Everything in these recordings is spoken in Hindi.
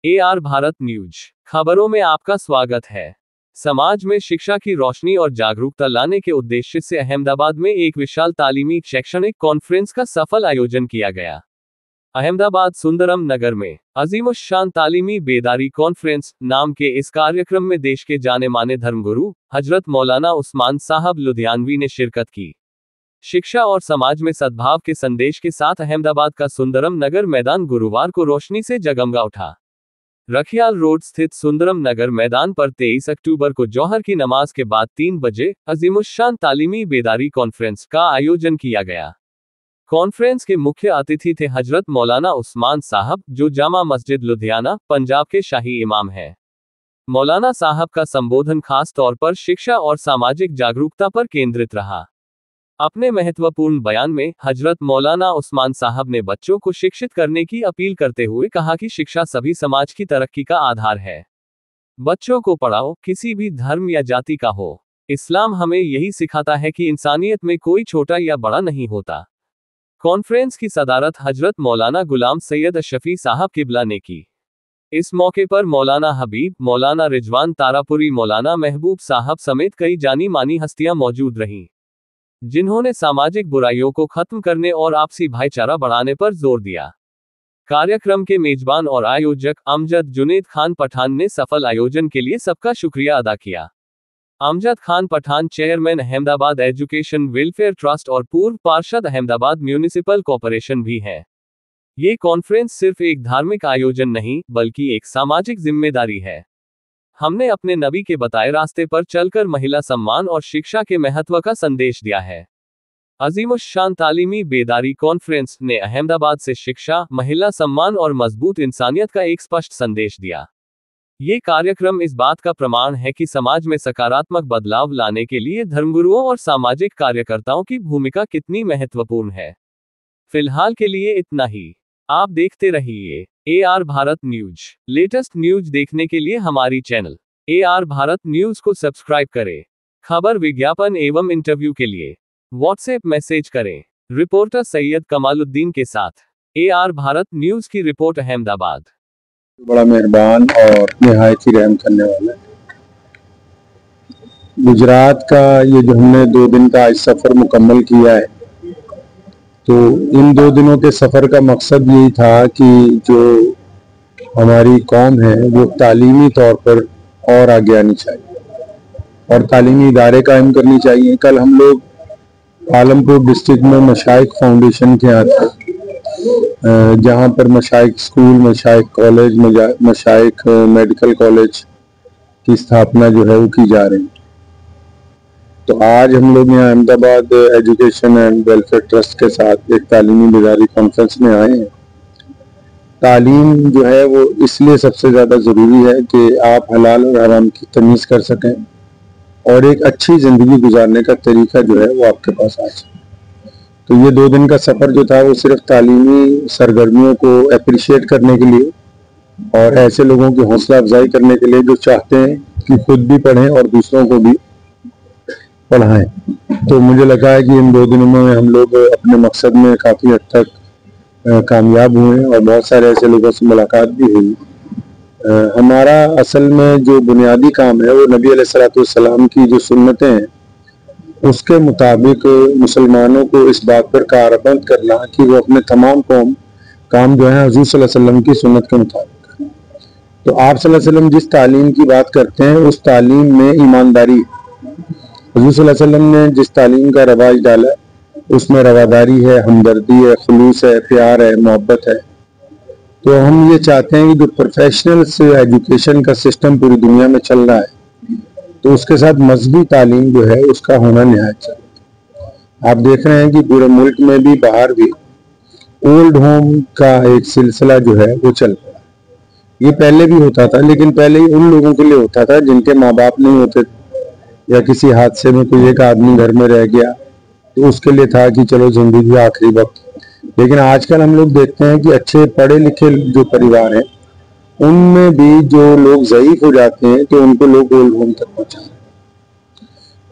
AR भारत न्यूज खबरों में आपका स्वागत है। समाज में शिक्षा की रोशनी और जागरूकता लाने के उद्देश्य से अहमदाबाद में एक विशाल तालीमी शैक्षणिक कॉन्फ्रेंस का सफल आयोजन किया गया। अहमदाबाद सुंदरम नगर में अजीमुश्शान तालीमी बेदारी कॉन्फ्रेंस नाम के इस कार्यक्रम में देश के जाने माने धर्मगुरु हजरत मौलाना उस्मान साहब लुधियानवी ने शिरकत की। शिक्षा और समाज में सद्भाव के संदेश के साथ अहमदाबाद का सुंदरम नगर मैदान गुरुवार को रोशनी से जगमगा उठा। रखियाल रोड स्थित सुंदरम नगर मैदान पर 23 अक्टूबर को जौहर की नमाज के बाद 3 बजे अजीमुश्शान तालीमी बेदारी कॉन्फ्रेंस का आयोजन किया गया। कॉन्फ्रेंस के मुख्य अतिथि थे हजरत मौलाना उस्मान साहब, जो जामा मस्जिद लुधियाना पंजाब के शाही इमाम हैं। मौलाना साहब का संबोधन खास तौर पर शिक्षा और सामाजिक जागरूकता पर केंद्रित रहा। अपने महत्वपूर्ण बयान में हजरत मौलाना उस्मान साहब ने बच्चों को शिक्षित करने की अपील करते हुए कहा कि शिक्षा सभी समाज की तरक्की का आधार है। बच्चों को पढ़ाओ, किसी भी धर्म या जाति का हो। इस्लाम हमें यही सिखाता है कि इंसानियत में कोई छोटा या बड़ा नहीं होता। कॉन्फ्रेंस की सदारत हजरत मौलाना गुलाम सैयद अशफी साहब किबला ने की। इस मौके पर मौलाना हबीब, मौलाना रिजवान तारापुरी, मौलाना महबूब साहब समेत कई जानी मानी हस्तियां मौजूद रहीं, जिन्होंने सामाजिक बुराइयों को खत्म करने और आपसी भाईचारा बढ़ाने पर जोर दिया। कार्यक्रम के मेजबान और आयोजक अमजद जुनेद खान पठान ने सफल आयोजन के लिए सबका शुक्रिया अदा किया। Amjad Khan Pathan chairman Ahmedabad education welfare trust और पूर्व पार्षद अहमदाबाद म्यूनिसिपल कॉरपोरेशन भी हैं। ये कॉन्फ्रेंस सिर्फ एक धार्मिक आयोजन नहीं, बल्कि एक सामाजिक जिम्मेदारी है। हमने अपने नबी के बताए रास्ते पर चलकर महिला सम्मान और शिक्षा के महत्व का संदेश दिया है। अजीमुश्शान तालीमी बेदारी कॉन्फ्रेंस ने अहमदाबाद से शिक्षा, महिला सम्मान और मजबूत इंसानियत का एक स्पष्ट संदेश दिया। ये कार्यक्रम इस बात का प्रमाण है कि समाज में सकारात्मक बदलाव लाने के लिए धर्मगुरुओं और सामाजिक कार्यकर्ताओं की भूमिका कितनी महत्वपूर्ण है। फिलहाल के लिए इतना ही। आप देखते रहिए AR Bharat news. Latest news देखने के लिए हमारी चैनल AR भारत न्यूज को सब्सक्राइब करें। खबर, विज्ञापन एवं इंटरव्यू के लिए व्हाट्सएप मैसेज करें। रिपोर्टर सैयद कमालुद्दीन के साथ AR भारत न्यूज की रिपोर्ट अहमदाबाद। बड़ा मेहरबान और निहायत ही रहम करने वाला गुजरात का ये जो हमने 2 दिन का आज सफर मुकम्मल किया है, तो इन 2 दिनों के सफर का मकसद यही था कि जो हमारी कौम है वो तालीमी तौर पर और आगे आनी चाहिए और तालीमी इदारे कायम करनी चाहिए। कल हम लोग आलमपुर डिस्ट्रिक्ट में मशाइख फाउंडेशन के यहाँ थे, जहाँ पर मशाइख स्कूल, मशाइख कॉलेज, मशाइख मेडिकल कॉलेज की स्थापना जो है वो की जा रही है। तो आज हम लोग यहाँ Ahmedabad education and welfare trust के साथ एक तालीमी बेदारी कॉन्फ्रेंस में आए हैं। तालीम जो है वो इसलिए सबसे ज़्यादा ज़रूरी है कि आप हलाल और हराम की तमीज़ कर सकें और एक अच्छी ज़िंदगी गुजारने का तरीका जो है वो आपके पास आ जाए। तो ये 2 दिन का सफ़र जो था वो सिर्फ तालीमी सरगर्मियों को अप्रिशिएट करने के लिए और ऐसे लोगों की हौसला अफजाई करने के लिए जो चाहते हैं कि खुद भी पढ़ें और दूसरों को भी पढ़ाएं। तो मुझे लगा है कि इन 2 दिनों में हम लोग अपने मकसद में काफ़ी हद तक कामयाब हुए और बहुत सारे ऐसे लोगों से मुलाकात भी हुई। हमारा असल में जो बुनियादी काम है वो नबी अलैहिस्सलाम की जो सुन्नतें हैं उसके मुताबिक मुसलमानों को इस बात पर कारबंद करना कि वो अपने तमाम काम जो है हुज़ूर सल्लल्लाहु अलैहि वसल्लम की सुन्नत के मुताबिक करें। तो आप सल्लल्लाहु अलैहि वसल्लम जिस तालीम की बात करते हैं उस तालीम में ईमानदारी, हुज़ूर सल्लल्लाहु अलैहि वसल्लम ने जिस तालीम का रवाज डाला उसमें रवादारी है, हमदर्दी है, खुलूस है, प्यार है, मोहब्बत है। तो हम ये चाहते हैं कि जो प्रोफेशनल से एजुकेशन का सिस्टम पूरी दुनिया में चल रहा है तो उसके साथ मजहबी तालीम जो है उसका होना निहायत चाहिए। आप देख रहे हैं कि पूरे मुल्क में भी बाहर भी ओल्ड होम का एक सिलसिला जो है वो चल रहा है। ये पहले भी होता था, लेकिन पहले उन लोगों के लिए होता था जिनके माँ बाप नहीं होते या किसी हादसे में कोई एक आदमी घर में रह गया तो उसके लिए था कि चलो जिंदगी आखिरी वक्त। लेकिन आजकल हम लोग देखते हैं कि अच्छे पढ़े लिखे जो परिवार हैं उनमें भी जो लोग ज़ईफ हो जाते हैं तो उनको लोग ओल्ड होम तक पहुंचाते हैं।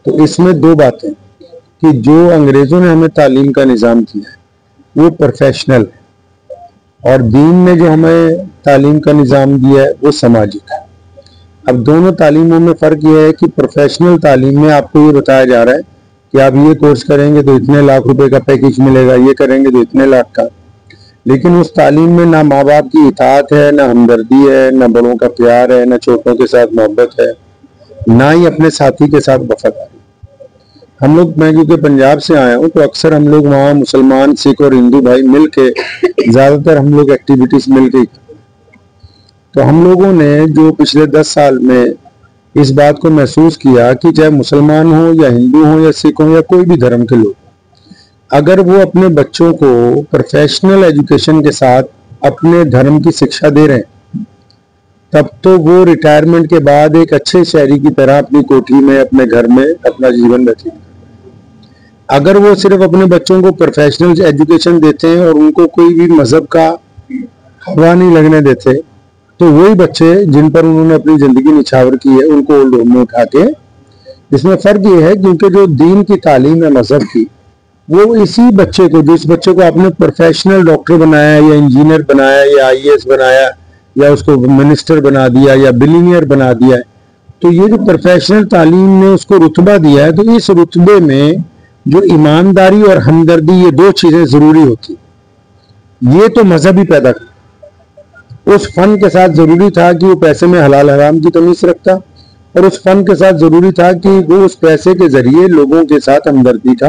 तो इसमें 2 बातें कि जो अंग्रेजों ने हमें तालीम का निज़ाम किया है वो प्रोफेशनल है और दीन ने जो हमें तालीम का निज़ाम दिया है वो सामाजिक है। अब दोनों तालीमों में फ़र्क यह है कि प्रोफेशनल तालीम में आपको ये बताया जा रहा है कि आप ये कोर्स करेंगे तो इतने लाख रुपए का पैकेज मिलेगा, ये करेंगे तो इतने लाख का। लेकिन उस तालीम में ना माँ बाप की इताअत है, ना हमदर्दी है, ना बड़ों का प्यार है, ना छोटों के साथ मोहब्बत है, ना ही अपने साथी के साथ वफादारी। हम लोग, मैं क्योंकि पंजाब से आया हूँ तो अक्सर हम लोग वहाँ मुसलमान, सिख और हिंदू भाई मिल के ज़्यादातर हम लोग एक्टिविटीज़ मिल के, तो हम लोगों ने जो पिछले 10 साल में इस बात को महसूस किया कि चाहे मुसलमान हो या हिंदू हो या सिख हो या कोई भी धर्म के लोग, अगर वो अपने बच्चों को प्रोफेशनल एजुकेशन के साथ अपने धर्म की शिक्षा दे रहे हैं, तब तो वो रिटायरमेंट के बाद एक अच्छे शहरी की तरह अपनी कोठी में, अपने घर में अपना जीवन व्यतीत। अगर वो सिर्फ अपने बच्चों को प्रोफेशनल एजुकेशन देते हैं और उनको कोई भी मजहब का हवा नहीं लगने देते, तो वही बच्चे जिन पर उन्होंने अपनी जिंदगी निछावर की है उनको ओल्ड होम में उठा के, इसमें फर्क ये है क्योंकि जो दीन की तालीम है मजहब की, वो इसी बच्चे को, जिस बच्चे को आपने प्रोफेशनल डॉक्टर बनाया या इंजीनियर बनाया या IAS बनाया या उसको मिनिस्टर बना दिया या बिलियनियर बना दिया है, तो ये जो प्रोफेशनल तालीम ने उसको रुतबा दिया है, तो इस रुतबे में जो ईमानदारी और हमदर्दी, ये 2 चीजें जरूरी होती, ये तो मजहब ही पैदा कर। उस फन के साथ जरूरी था कि वो पैसे में हलाल हराम की तमीज रखता, और उस फन के साथ जरूरी था कि वो उस पैसे के जरिए लोगों के साथ हमदर्दी का।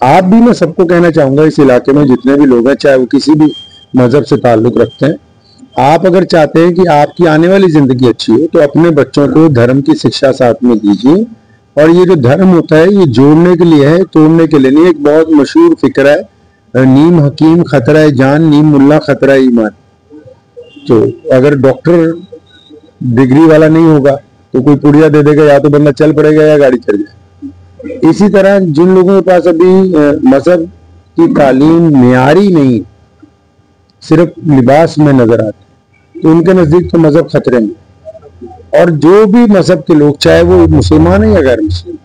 आप भी, मैं सबको कहना चाहूंगा इस इलाके में जितने भी लोग हैं, चाहे वो किसी भी मजहब से ताल्लुक रखते हैं, आप अगर चाहते हैं कि आपकी आने वाली जिंदगी अच्छी हो तो अपने बच्चों को धर्म की शिक्षा साथ में दीजिए। और ये जो धर्म होता है ये जोड़ने के लिए है, तोड़ने के लिए नहीं। एक बहुत मशहूर फिक्र है, नीम हकीम खतरा है जान, नीम मुल्ला खतरा है ईमान। तो अगर डॉक्टर डिग्री वाला नहीं होगा तो कोई पुड़िया दे देगा, या तो बंदा चल पड़ेगा या गाड़ी चल जाए। इसी तरह जिन लोगों के पास अभी मजहब की तालीम मियारी नहीं, सिर्फ लिबास में नजर आती, तो उनके नजदीक तो मजहब खतरे में। और जो भी मजहब के लोग, चाहे वो मुसलमान है या गैर मुस्लिम,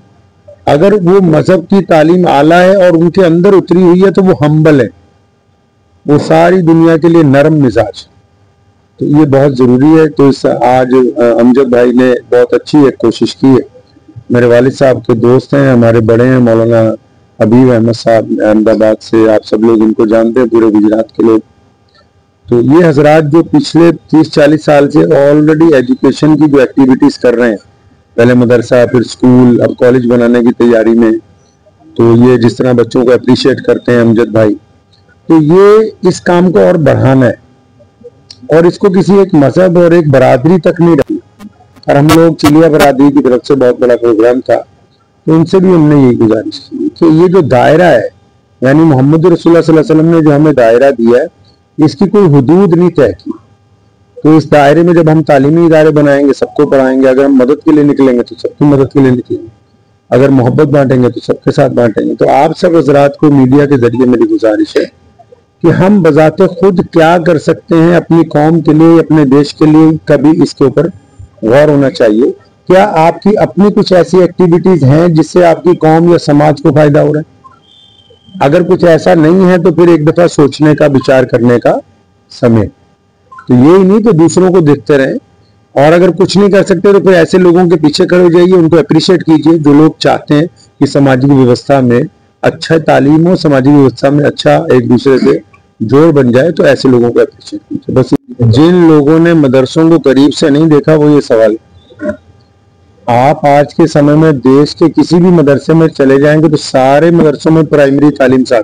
अगर वो मजहब की तालीम आला है और उनके अंदर उतरी हुई है तो वो हम्बल है, वो सारी दुनिया के लिए नरम मिजाज। तो ये बहुत जरूरी है। तो इस आज अमजद भाई ने बहुत अच्छी एक कोशिश की है। मेरे वालिद साहब के दोस्त हैं, हमारे बड़े हैं, मौलाना हबीब अहमद साहब अहमदाबाद से, आप सब लोग इनको जानते हैं, पूरे गुजरात के लोग। तो ये हजरात जो पिछले 30-40 साल से ऑलरेडी एजुकेशन की जो एक्टिविटीज कर रहे हैं, पहले मदरसा, फिर स्कूल, अब कॉलेज बनाने की तैयारी में, तो ये जिस तरह बच्चों को अप्रिशिएट करते हैं अमजद भाई, तो ये इस काम को और बढ़ाना है और इसको किसी एक मजहब और एक बरादरी तक नहीं रखना। और हम लोग चिलिया बरादरी की तरफ से बहुत बड़ा प्रोग्राम था, तो उनसे भी हमने यही गुजारिश की कि ये जो दायरा है, यानी मोहम्मद रसूलुल्लाह सल्लल्लाहु अलैहि वसल्लम ने जो हमें दायरा दिया है, इसकी कोई हुदूद नहीं तय की। तो इस दायरे में जब हम तालीमी इदारे बनाएंगे, सबको पढ़ाएंगे, अगर हम मदद के लिए निकलेंगे तो सबकी मदद के लिए निकलेंगे, अगर मोहब्बत बांटेंगे तो सबके साथ बांटेंगे। तो आप सब हजरात को मीडिया के जरिए मेरी गुजारिश है कि हम बजाते खुद क्या कर सकते हैं अपनी कौम के लिए, अपने देश के लिए, कभी इसके ऊपर गौर होना चाहिए। क्या आपकी अपनी कुछ ऐसी एक्टिविटीज हैं जिससे आपकी कौम या समाज को फायदा हो रहा है? अगर कुछ ऐसा नहीं है तो फिर एक दफा सोचने का, विचार करने का समय। तो यही नहीं तो दूसरों को देखते रहें, और अगर कुछ नहीं कर सकते तो फिर ऐसे लोगों के पीछे खड़े हो जाइए, उनको अप्रिशिएट कीजिए जो लोग चाहते हैं कि सामाजिक व्यवस्था में अच्छा तालीम हो, सामाजिक व्यवस्था में अच्छा एक दूसरे से जोड़ बन जाए, तो ऐसे लोगों को अप्रिशिएट कीजिए। बस जिन लोगों ने मदरसों को करीब से नहीं देखा वो ये सवाल, आप आज के समय में देश के किसी भी मदरसे में चले जाएंगे तो सारे मदरसों में प्राइमरी तालीम साथ,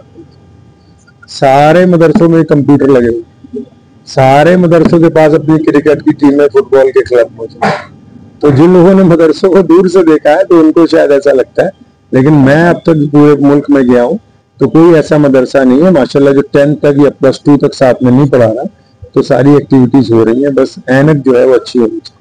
सारे मदरसों में कंप्यूटर लगे हुए, सारे मदरसों के पास अपनी क्रिकेट की टीमें, फुटबॉल के क्लब मौजूद। तो जिन लोगों ने मदरसों को दूर से देखा है तो उनको शायद ऐसा लगता है, लेकिन मैं अब तक पूरे मुल्क में गया हूँ तो कोई ऐसा मदरसा नहीं है माशाल्लाह जो 10 तक या +2 तक साथ में नहीं पढ़ा रहा। तो सारी एक्टिविटीज हो रही हैं, बस ऐनक जो है वो अच्छी होनी चाहिए।